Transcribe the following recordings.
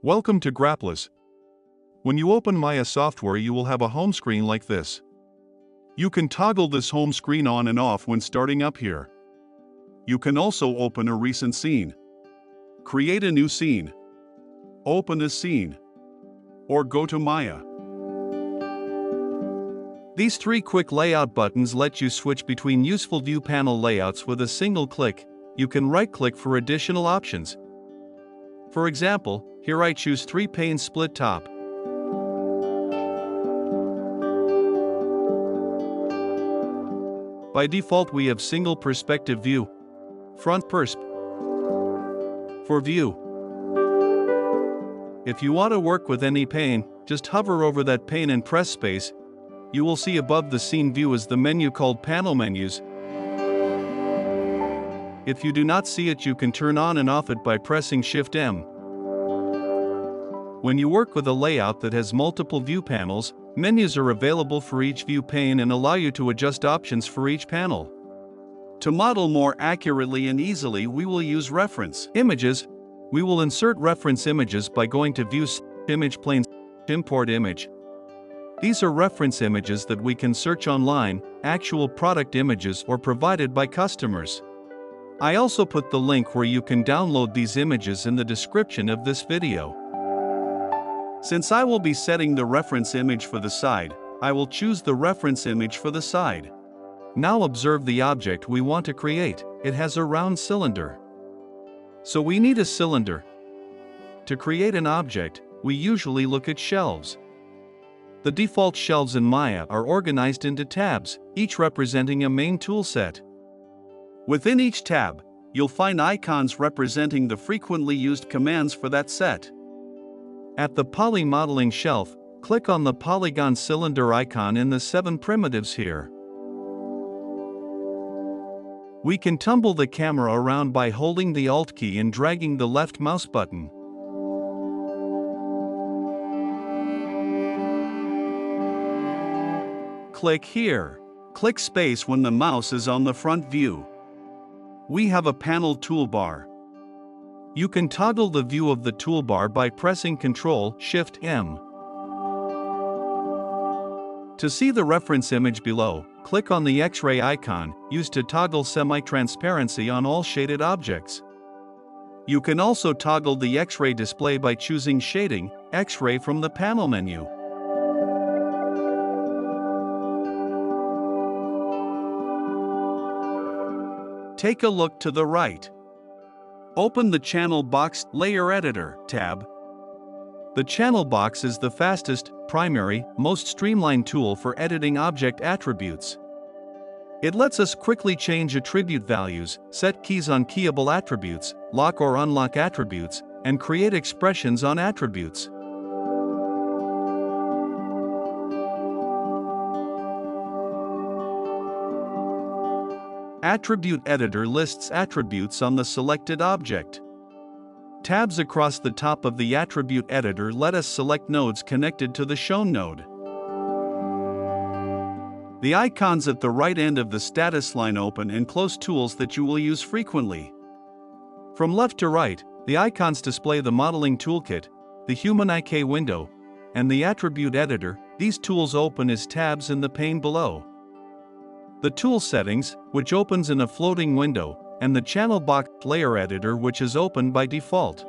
Welcome to Grapples. When you open Maya software, you will have a home screen like this. You can toggle this home screen on and off when starting up here. You can also open a recent scene, create a new scene, open a scene, or go to Maya. These three quick layout buttons let you switch between useful view panel layouts with a single click. You can right-click for additional options. For example, here I choose 3-pane split top. By default we have single perspective view, front persp. For view, if you want to work with any pane, just hover over that pane and press space. You will see above the scene view is the menu called Panel Menus. If you do not see it, you can turn on and off it by pressing Shift M. When you work with a layout that has multiple view panels, menus are available for each view pane and allow you to adjust options for each panel. To model more accurately and easily, we will use reference images. We will insert reference images by going to View, Image Plane, Import Image. These are reference images that we can search online, actual product images or provided by customers. I also put the link where you can download these images in the description of this video. Since I will be setting the reference image for the side, I will choose the reference image for the side. Now observe the object we want to create. It has a round cylinder. So we need a cylinder. To create an object, we usually look at shelves. The default shelves in Maya are organized into tabs, each representing a main toolset. Within each tab, you'll find icons representing the frequently used commands for that set. At the Poly Modeling shelf, click on the polygon cylinder icon in the 7 primitives here. We can tumble the camera around by holding the Alt key and dragging the left mouse button. Click here. Click space when the mouse is on the front view. We have a panel toolbar. You can toggle the view of the toolbar by pressing Ctrl-Shift-M. To see the reference image below, click on the X-ray icon, used to toggle semi-transparency on all shaded objects. You can also toggle the X-ray display by choosing Shading, X-ray from the panel menu. Take a look to the right. Open the Channel Box Layer Editor tab. The channel box is the fastest, primary, most streamlined tool for editing object attributes. It lets us quickly change attribute values, set keys on keyable attributes, lock or unlock attributes, and create expressions on attributes. Attribute Editor lists attributes on the selected object. Tabs across the top of the Attribute Editor let us select nodes connected to the shown node. The icons at the right end of the status line open and close tools that you will use frequently. From left to right, the icons display the Modeling Toolkit, the Human IK window, and the Attribute Editor. These tools open as tabs in the pane below. The Tool Settings, which opens in a floating window, and the Channel Box Layer Editor, which is open by default.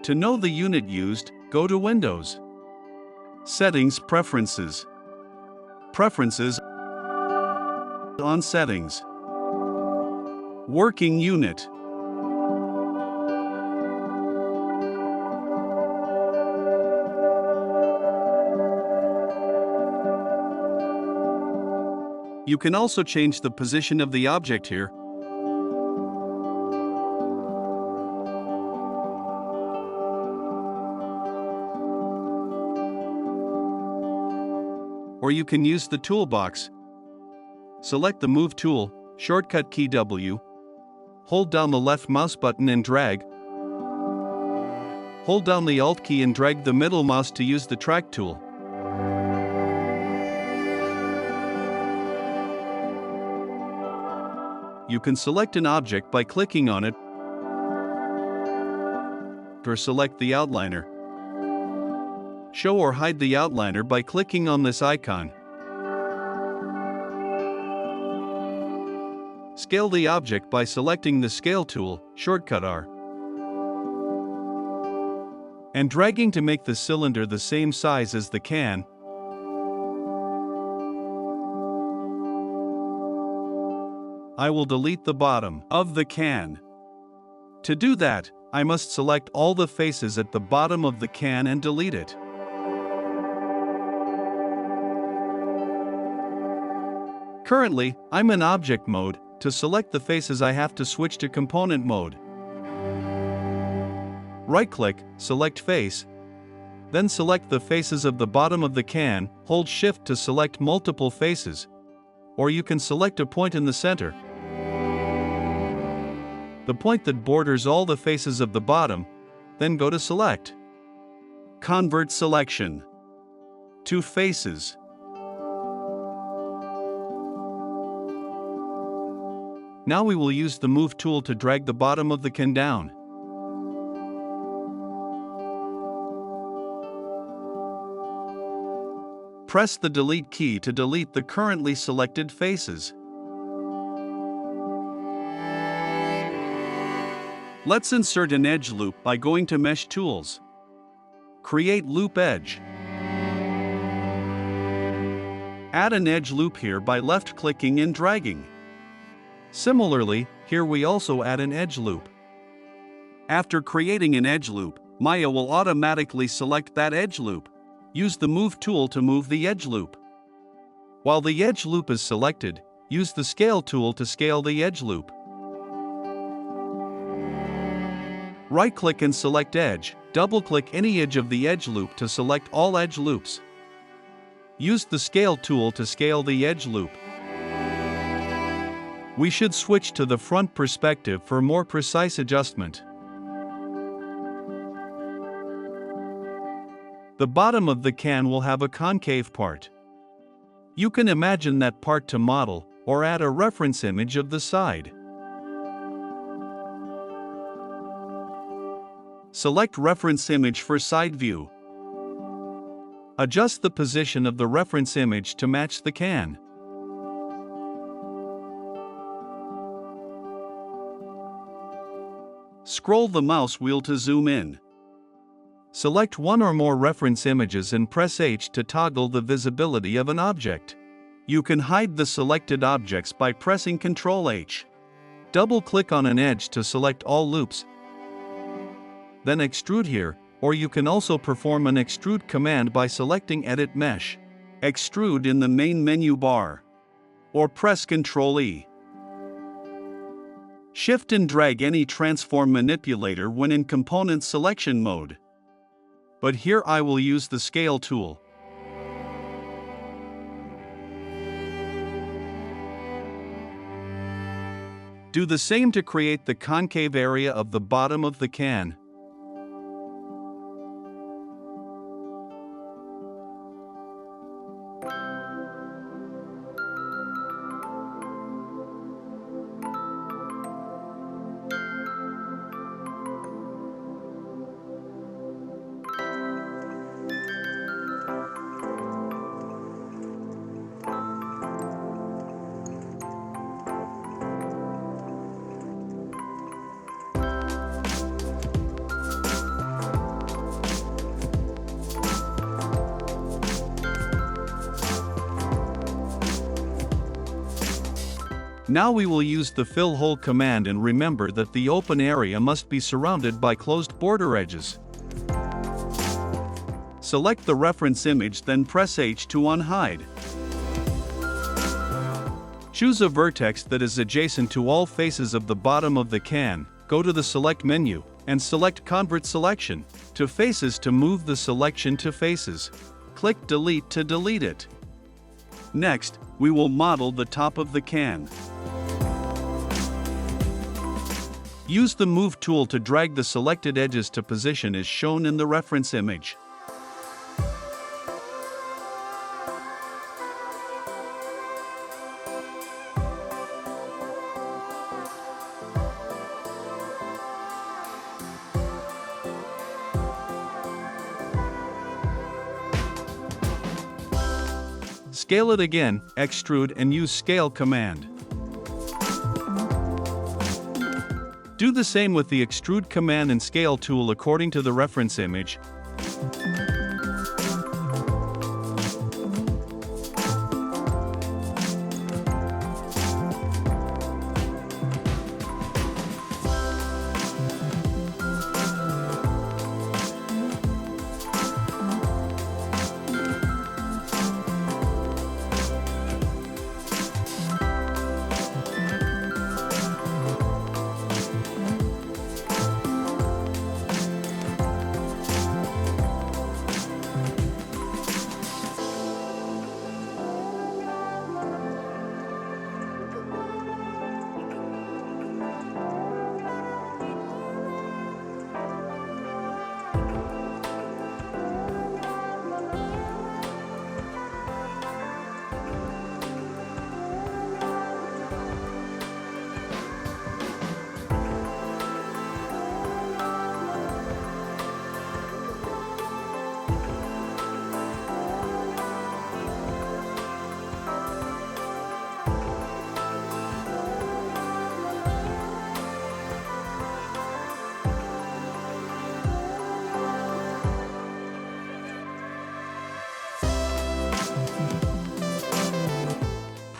To know the unit used, go to Windows, Settings, Preferences. Preferences, on Settings. Working Unit. You can also change the position of the object here. Or you can use the toolbox. Select the Move tool, shortcut key W. Hold down the left mouse button and drag. Hold down the Alt key and drag the middle mouse to use the Track tool. You can select an object by clicking on it, select or select the outliner. Show or hide the outliner by clicking on this icon. Scale the object by selecting the Scale tool, shortcut R, and dragging to make the cylinder the same size as the can. I will delete the bottom of the can. To do that, I must select all the faces at the bottom of the can and delete it. Currently, I'm in object mode. To select the faces, I have to switch to component mode. Right-click, select face, then select the faces of the bottom of the can, hold Shift to select multiple faces, or you can select a point in the center. The point that borders all the faces of the bottom, then go to Select. Convert selection to faces. Now we will use the Move tool to drag the bottom of the can down. Press the Delete key to delete the currently selected faces. Let's insert an edge loop by going to Mesh Tools. Create Loop Edge. Add an edge loop here by left-clicking and dragging. Similarly, here we also add an edge loop. After creating an edge loop, Maya will automatically select that edge loop. Use the Move tool to move the edge loop. While the edge loop is selected, use the Scale tool to scale the edge loop. Right-click and select Edge. Double-click any edge of the edge loop to select all edge loops. Use the Scale tool to scale the edge loop. We should switch to the front perspective for more precise adjustment. The bottom of the can will have a concave part. You can imagine that part to model, or add a reference image of the side. Select Reference Image for side view. Adjust the position of the reference image to match the can. Scroll the mouse wheel to zoom in. Select one or more reference images and press H to toggle the visibility of an object. You can hide the selected objects by pressing Ctrl H. Double-click on an edge to select all loops. Then extrude here, or you can also perform an extrude command by selecting Edit Mesh. Extrude in the main menu bar. Or press Ctrl E. Shift and drag any transform manipulator when in component selection mode. But here I will use the Scale tool. Do the same to create the concave area of the bottom of the can. Now we will use the Fill Hole command and remember that the open area must be surrounded by closed border edges. Select the reference image, then press H to unhide. Choose a vertex that is adjacent to all faces of the bottom of the can, go to the Select menu, and select Convert Selection to Faces to move the selection to faces. Click Delete to delete it. Next, we will model the top of the can. Use the Move tool to drag the selected edges to position as shown in the reference image. Scale it again, extrude and use Scale command. Do the same with the Extrude command and Scale tool according to the reference image.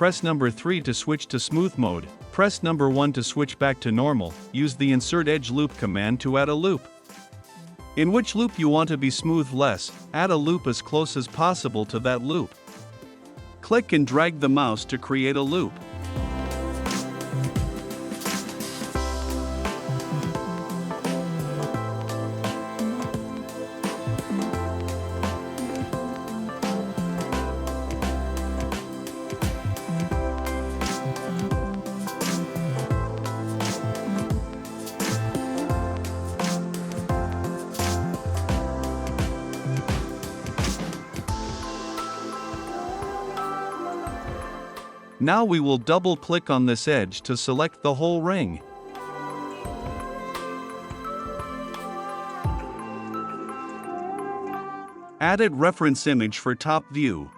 Press number 3 to switch to smooth mode. Press number 1 to switch back to normal. Use the Insert Edge Loop command to add a loop. In which loop you want to be smooth less, add a loop as close as possible to that loop. Click and drag the mouse to create a loop. Now we will double-click on this edge to select the whole ring. Added reference image for top view.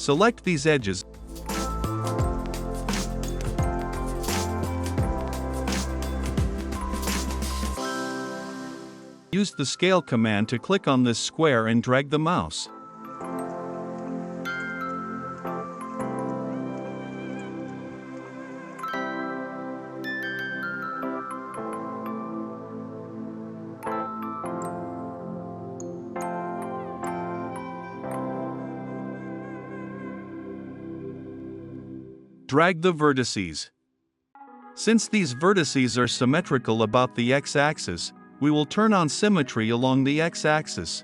Select these edges. Use the Scale command to click on this square and drag the mouse. Drag the vertices. Since these vertices are symmetrical about the x-axis, we will turn on symmetry along the x-axis.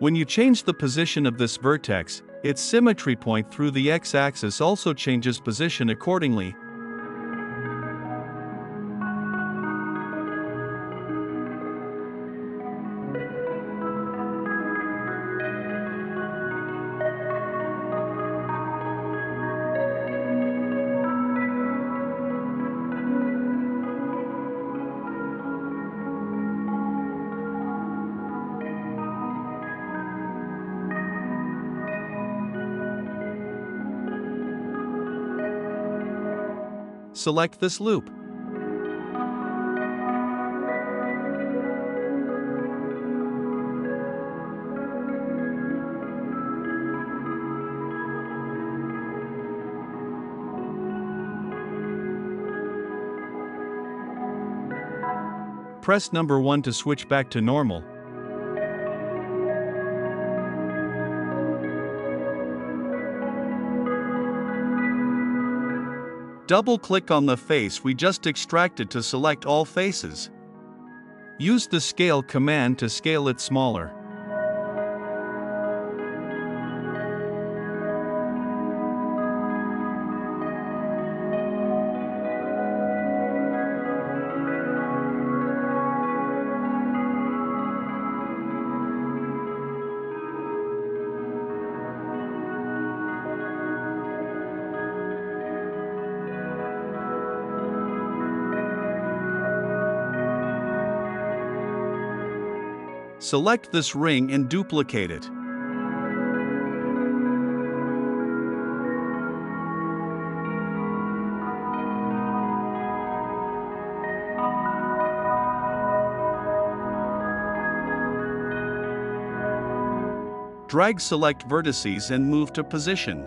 When you change the position of this vertex, its symmetry point through the x-axis also changes position accordingly. Select this loop. Press number 1 to switch back to normal. Double-click on the face we just extracted to select all faces. Use the Scale command to scale it smaller. Select this ring and duplicate it. Drag select vertices and move to position.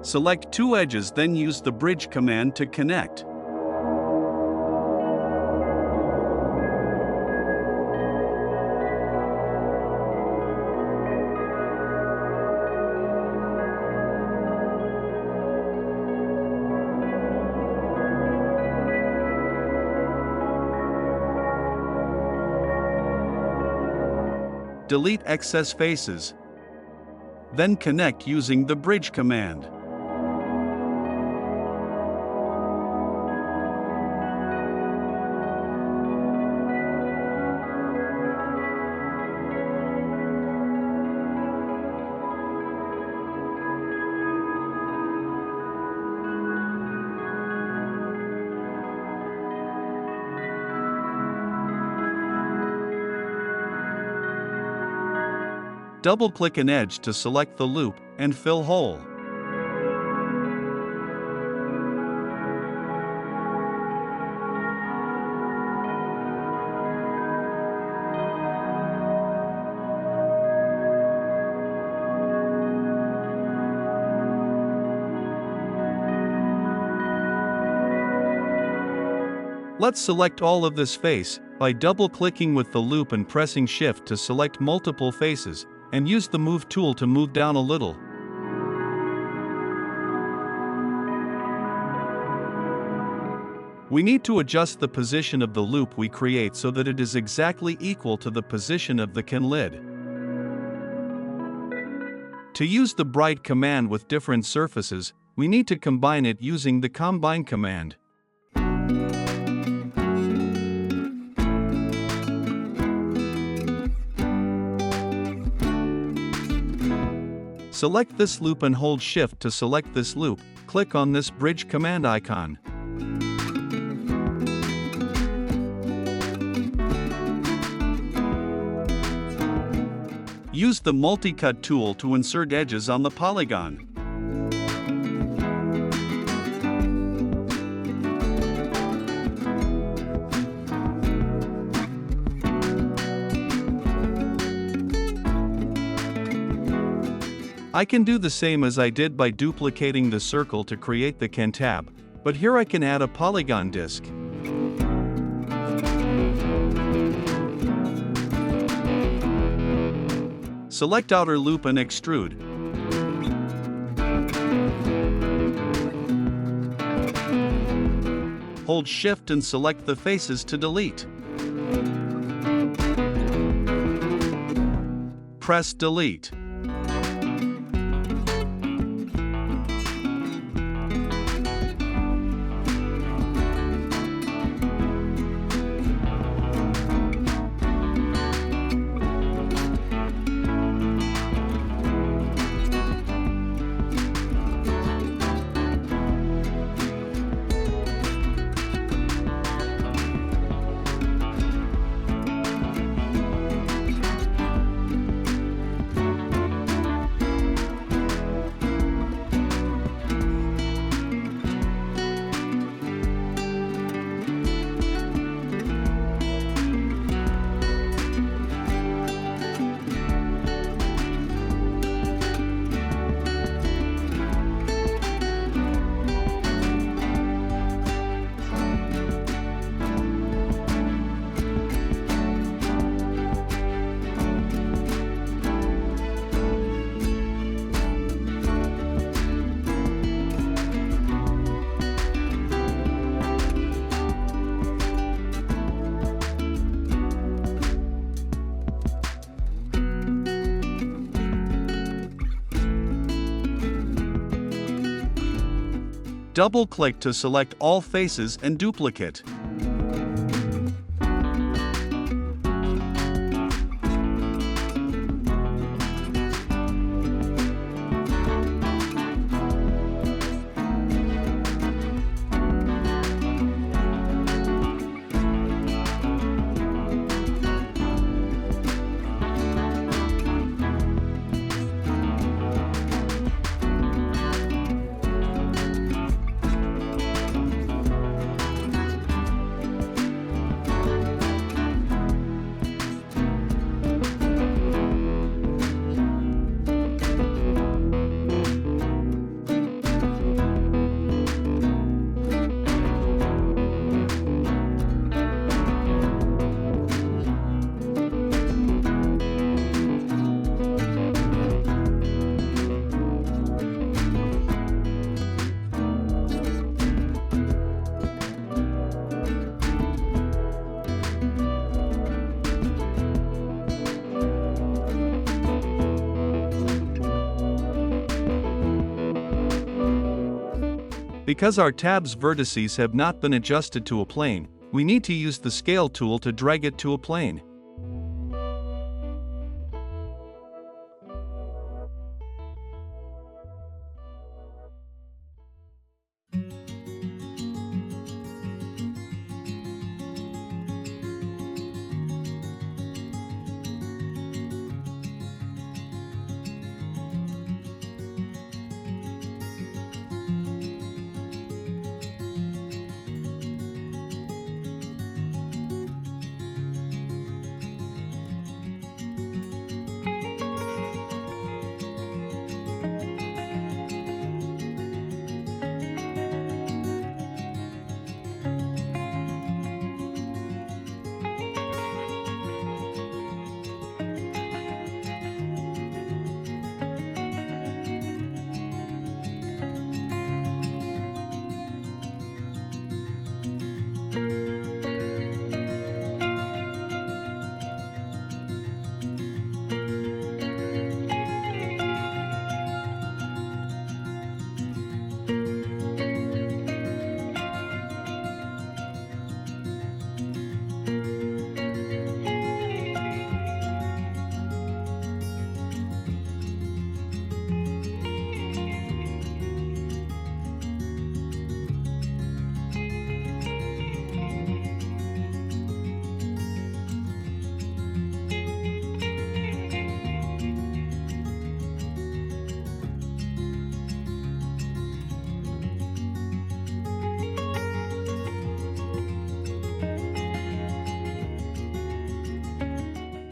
Select two edges, then use the bridge command to connect. Delete excess faces. Then connect using the bridge command. Double-click an edge to select the loop and fill hole. Let's select all of this face by double-clicking with the loop and pressing Shift to select multiple faces, and use the Move tool to move down a little. We need to adjust the position of the loop we create so that it is exactly equal to the position of the can lid. To use the bright command with different surfaces, we need to combine it using the Combine command. Select this loop and hold Shift to select this loop. Click on this bridge command icon. Use the multi-cut tool to insert edges on the polygon. I can do the same as I did by duplicating the circle to create the can tab, but here I can add a polygon disc. Select outer loop and extrude. Hold Shift and select the faces to delete. Press Delete. Double-click to select all faces and duplicate. Because our tab's vertices have not been adjusted to a plane, we need to use the scale tool to drag it to a plane.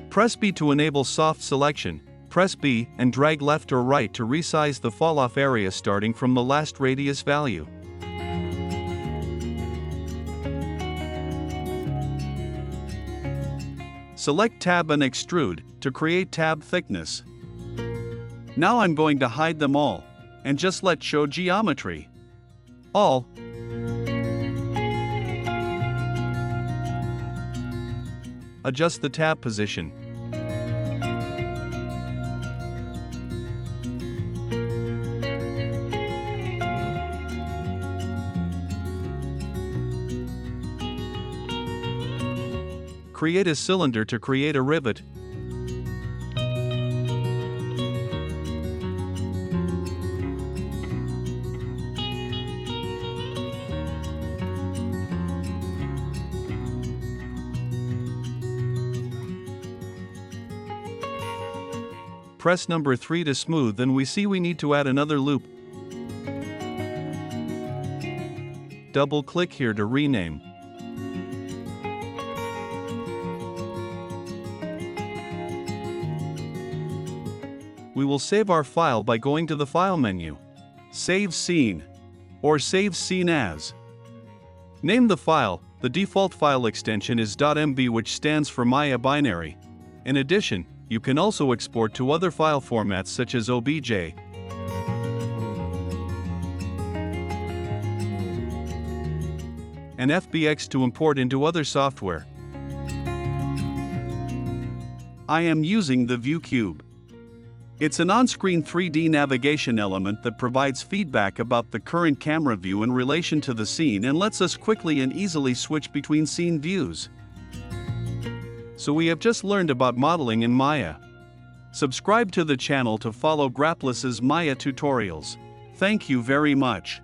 Press B to enable soft selection. Press B and drag left or right to resize the fall-off area starting from the last radius value. Select Tab and Extrude to create tab thickness. Now I'm going to hide them all, and just let Show Geometry. All. Adjust the tab position. Create a cylinder to create a rivet. Press number 3 to smooth, and we see we need to add another loop. Double-click here to rename. We will save our file by going to the File menu, Save Scene, or Save Scene As. Name the file. The default file extension is .mb, which stands for Maya binary. In addition, you can also export to other file formats such as OBJ. And FBX to import into other software. I am using the View Cube. It's an on-screen 3D navigation element that provides feedback about the current camera view in relation to the scene and lets us quickly and easily switch between scene views. So we have just learned about modeling in Maya. Subscribe to the channel to follow Grapplis's Maya tutorials. Thank you very much.